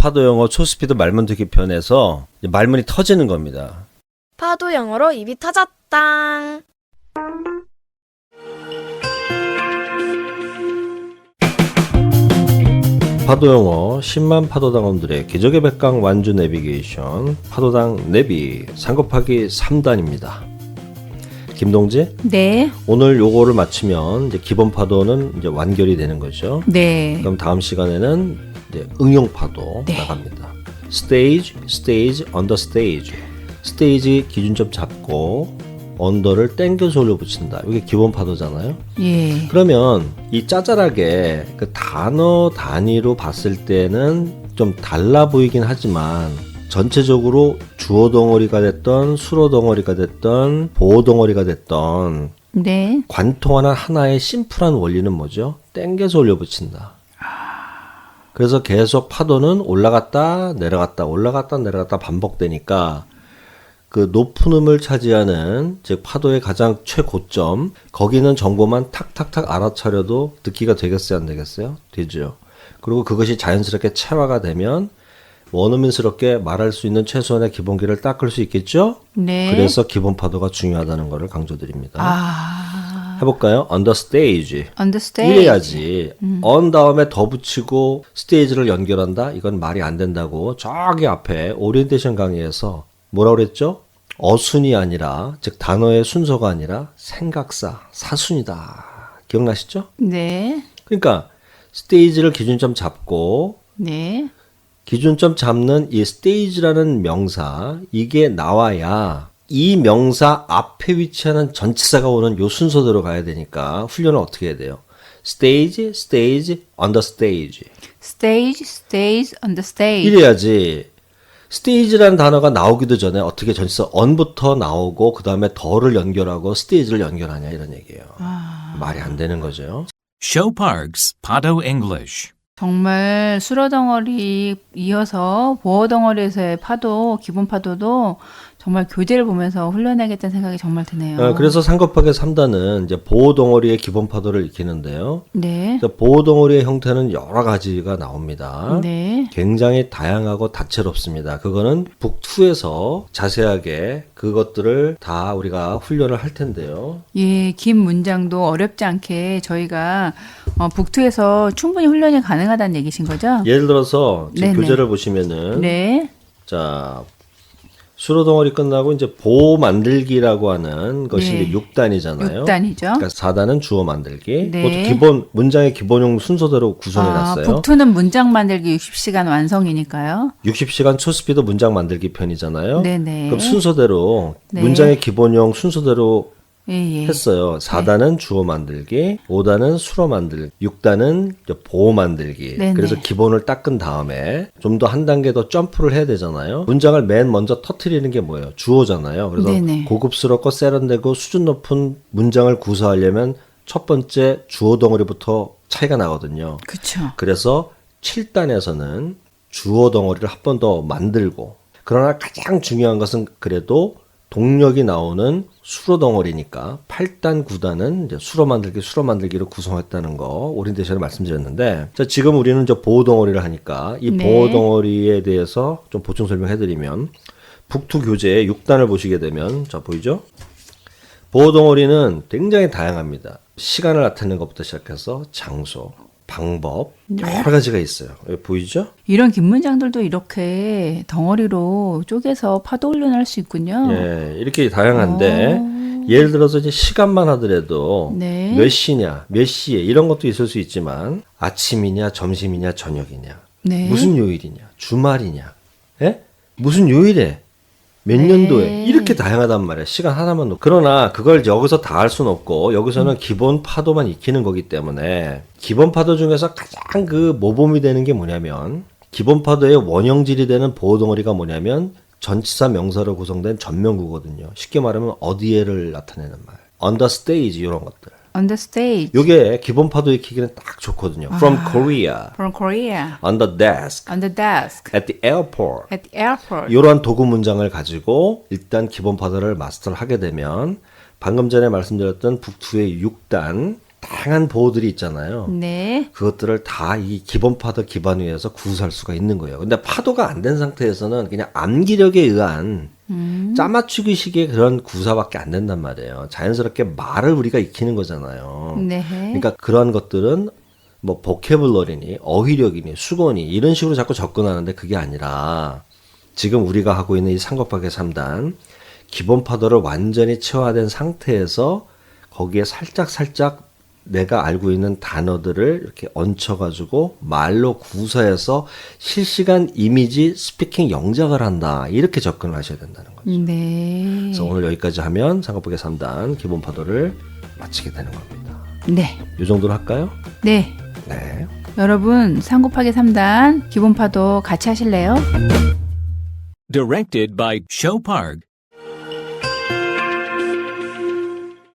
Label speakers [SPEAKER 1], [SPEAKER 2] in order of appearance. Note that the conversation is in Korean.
[SPEAKER 1] 파도 영어 초스피드 말문 듣기 편에서 말문이 터지는 겁니다.
[SPEAKER 2] 파도 영어로 입이 터졌당.
[SPEAKER 1] 파도 영어 10만 파도당원들의 기적의 백강 완주 내비게이션 파도당 내비 3곱하기3단입니다. 김동지?
[SPEAKER 3] 네.
[SPEAKER 1] 오늘 요거를 마치면 이제 기본 파도는 이제 완결이 되는 거죠.
[SPEAKER 3] 네.
[SPEAKER 1] 그럼 다음 시간에는 이제 응용 파도
[SPEAKER 3] 네.
[SPEAKER 1] 나갑니다. stage, on the stage. 스테이지 기준점 잡고 언더를 땡겨서 올려붙인다. 이게 기본 파도잖아요.
[SPEAKER 3] 예.
[SPEAKER 1] 그러면 이 짜잘하게 그 단어 단위로 봤을 때는 좀 달라 보이긴 하지만 전체적으로 주어 덩어리가 됐던 수로 덩어리가 됐던 보어 덩어리가 됐던
[SPEAKER 3] 네.
[SPEAKER 1] 관통하는 하나의 심플한 원리는 뭐죠? 땡겨서 올려붙인다. 그래서 계속 파도는 올라갔다 내려갔다 올라갔다 내려갔다 반복되니까 그 높은 음을 차지하는 즉 파도의 가장 최고점 거기는 정보만 탁탁탁 알아차려도 듣기가 되겠어요 안 되겠어요? 되죠. 그리고 그것이 자연스럽게 체화가 되면 원어민스럽게 말할 수 있는 최소한의 기본기를 닦을 수 있겠죠?
[SPEAKER 3] 네.
[SPEAKER 1] 그래서 기본 파도가 중요하다는 것을 강조드립니다.
[SPEAKER 3] 아.
[SPEAKER 1] 해볼까요? on the stage.
[SPEAKER 3] understand.
[SPEAKER 1] 이래야지. on 다음에 더 붙이고 스테이지를 연결한다? 이건 말이 안 된다고 저기 앞에 오리엔테이션 강의에서 뭐라고 그랬죠? 어순이 아니라 즉 단어의 순서가 아니라 생각사, 사순이다. 기억나시죠?
[SPEAKER 3] 네.
[SPEAKER 1] 그러니까 스테이지를 기준점 잡고
[SPEAKER 3] 네.
[SPEAKER 1] 기준점 잡는 이 스테이지라는 명사 이게 나와야 이 명사 앞에 위치하는 전치사가 오는 요 순서대로 가야 되니까 훈련을 어떻게 해야 돼요? stage, on the stage.
[SPEAKER 3] stage, on the stage.
[SPEAKER 1] 이래야지 스테이지라는 단어가 나오기도 전에 어떻게 전치사 on부터 나오고 그 다음에 더를 연결하고 스테이지를 연결하냐 이런 얘기예요. 말이 안 되는 거죠.
[SPEAKER 4] Show Parks Pado English.
[SPEAKER 3] 정말 수로 덩어리 이어서 보어 덩어리에서의 파도, 기본 파도도 정말 교재를 보면서 훈련해야겠다는 생각이 정말 드네요.
[SPEAKER 1] 그래서 3곱하기3단은 이제 보호 덩어리의 기본 파도를 익히는데요.
[SPEAKER 3] 네.
[SPEAKER 1] 보호 덩어리의 형태는 여러 가지가 나옵니다.
[SPEAKER 3] 네.
[SPEAKER 1] 굉장히 다양하고 다채롭습니다. 그거는 북2에서 자세하게 그것들을 다 우리가 훈련을 할 텐데요.
[SPEAKER 3] 예, 긴 문장도 어렵지 않게 저희가 북투에서 충분히 훈련이 가능하다는 얘기신 거죠?
[SPEAKER 1] 예를 들어서 지금
[SPEAKER 3] 네네.
[SPEAKER 1] 교재를 보시면은
[SPEAKER 3] 네.
[SPEAKER 1] 자 수로 덩어리 끝나고 이제 보호 만들기라고 하는 것이
[SPEAKER 3] 네.
[SPEAKER 1] 이제 6단이잖아요.
[SPEAKER 3] 6단이죠.
[SPEAKER 1] 그러니까 4단은 주어 만들기.
[SPEAKER 3] 네.
[SPEAKER 1] 그것도 기본 문장의 기본용 순서대로 구성해 놨어요.
[SPEAKER 3] 북투는 문장 만들기 60시간 완성이니까요.
[SPEAKER 1] 60시간 초스피드 문장 만들기 편이잖아요.
[SPEAKER 3] 네네.
[SPEAKER 1] 그럼 순서대로
[SPEAKER 3] 네.
[SPEAKER 1] 문장의 기본용 순서대로
[SPEAKER 3] 예, 예.
[SPEAKER 1] 했어요. 4단은 주어 만들기, 5단은 수로 만들기, 6단은 보호 만들기.
[SPEAKER 3] 네네.
[SPEAKER 1] 그래서 기본을 닦은 다음에 좀 더 한 단계 더 점프를 해야 되잖아요. 문장을 맨 먼저 터트리는 게 뭐예요? 주어잖아요. 그래서
[SPEAKER 3] 네네.
[SPEAKER 1] 고급스럽고 세련되고 수준 높은 문장을 구사하려면 첫 번째 주어 덩어리부터 차이가 나거든요.
[SPEAKER 3] 그렇죠.
[SPEAKER 1] 그래서 7단에서는 주어 덩어리를 한 번 더 만들고 그러나 가장 중요한 것은 그래도 동력이 나오는 수로 덩어리니까 8단, 9단은 이제 수로 만들기로 구성했다는 거 오리엔테이션을 말씀드렸는데 자, 지금 우리는 이제 보호 덩어리를 하니까 이
[SPEAKER 3] 네.
[SPEAKER 1] 보호 덩어리에 대해서 좀 보충 설명해드리면 북투 교재의 6단을 보시게 되면 자 보이죠? 보호 덩어리는 굉장히 다양합니다. 시간을 나타내는 것부터 시작해서 장소, 방법 여러 가지가 있어요. 여기 보이죠?
[SPEAKER 3] 이런 긴 문장들도 이렇게 덩어리로 쪼개서 파도 훈련할 수 있군요.
[SPEAKER 1] 예, 이렇게 다양한데 예를 들어서 이제 시간만 하더라도
[SPEAKER 3] 네.
[SPEAKER 1] 몇 시냐, 몇 시에 이런 것도 있을 수 있지만 아침이냐, 점심이냐, 저녁이냐,
[SPEAKER 3] 네.
[SPEAKER 1] 무슨 요일이냐, 주말이냐, 예? 무슨 요일에 몇
[SPEAKER 3] 네.
[SPEAKER 1] 년도에 이렇게 다양하단 말이야. 시간 하나만 놓고. 그러나 그걸 여기서 다 할 수는 없고 여기서는 기본 파도만 익히는 거기 때문에 기본 파도 중에서 가장 그 모범이 되는 게 뭐냐면 기본 파도의 원형질이 되는 보호 덩어리가 뭐냐면 전치사 명사로 구성된 전면구거든요. 쉽게 말하면 어디에를 나타내는 말. on the stage 이런 것들.
[SPEAKER 3] On the stage.
[SPEAKER 1] 요게 기본 파도 익히기는 딱 좋거든요. From Korea,
[SPEAKER 3] From Korea.
[SPEAKER 1] on the desk,
[SPEAKER 3] On the desk.
[SPEAKER 1] at the airport.
[SPEAKER 3] At the airport.
[SPEAKER 1] 이러한 도구 문장을 가지고 일단 기본 파도를 마스터를 하게 되면 방금 전에 말씀드렸던 북투의 6단 다양한 보호들이 있잖아요.
[SPEAKER 3] 네.
[SPEAKER 1] 그것들을 다 이 기본 파도 기반 위에서 구사할 수가 있는 거예요. 근데 파도가 안 된 상태에서는 그냥 암기력에 의한 짜맞추기식의 그런 구사밖에 안 된단 말이에요. 자연스럽게 말을 우리가 익히는 거잖아요.
[SPEAKER 3] 네.
[SPEAKER 1] 그러니까 그러한 것들은 뭐 보캐블러리니 어휘력이니 수거니 이런 식으로 자꾸 접근하는데 그게 아니라 지금 우리가 하고 있는 이 삼곱하기 3단 기본 파도를 완전히 체화된 상태에서 거기에 살짝 내가 알고 있는 단어들을 이렇게 얹혀가지고 말로 구사해서 실시간 이미지 스피킹 영작을 한다. 이렇게 접근을 하셔야 된다는 거죠.
[SPEAKER 3] 네.
[SPEAKER 1] 그래서 오늘 여기까지 하면 삼곱하기 3단 기본 파도를 마치게 되는 겁니다.
[SPEAKER 3] 네.
[SPEAKER 1] 이 정도로 할까요?
[SPEAKER 3] 네.
[SPEAKER 1] 네.
[SPEAKER 3] 여러분 3 곱하기 3단 기본 파도 같이 하실래요?
[SPEAKER 4] Directed by Show Park.